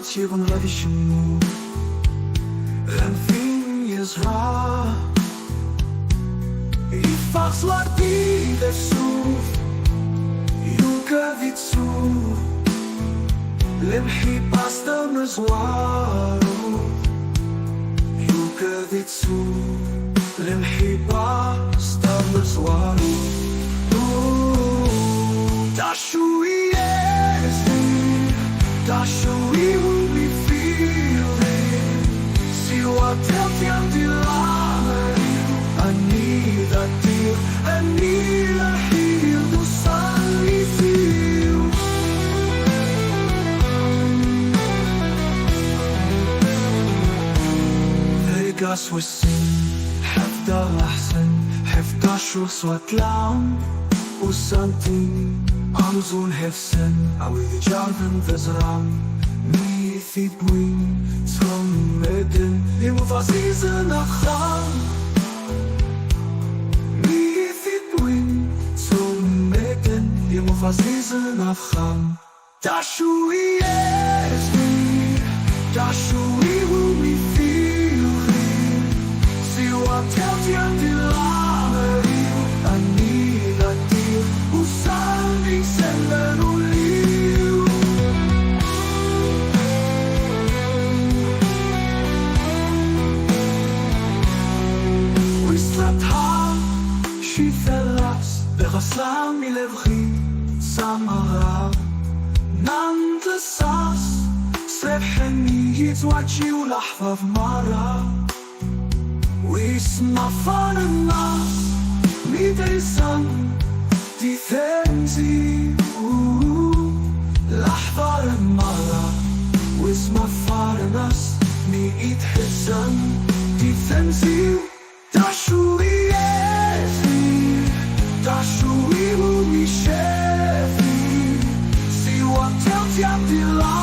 Tivon ravishimo Renfim Yezra I fax la vida suf Yuka vitsu Lemhi pasta mezwaru Yuka vitsu Lemhi pasta mezwaru Dashui Yezri Dashui will be feeling See what Telt Yyam I need a deal, I need a heel to sunny feel Vegas والسن حفظة أحسن حفظة شو صوت لعم وسنتين أمزون هفسن أوي جارفن ذزرام ميثي بوين تم مدن يمفاسيزن أخام Fazizin afcham Dashui Yezri Dashui will be feeling See what Telt Yyam I need a deal Usani senden uliu We slept hard She fell us Beraslam ilevri Samara Nante sas Srebheni yitwachi ulahfa v'mara Wisma farenas Midei san Difenzi Lahfa v'mara Wisma farenas Mi'it hisan Difenzi Dashui Yezri Dashui Lounis Aït Menguellet See what Telt Yyam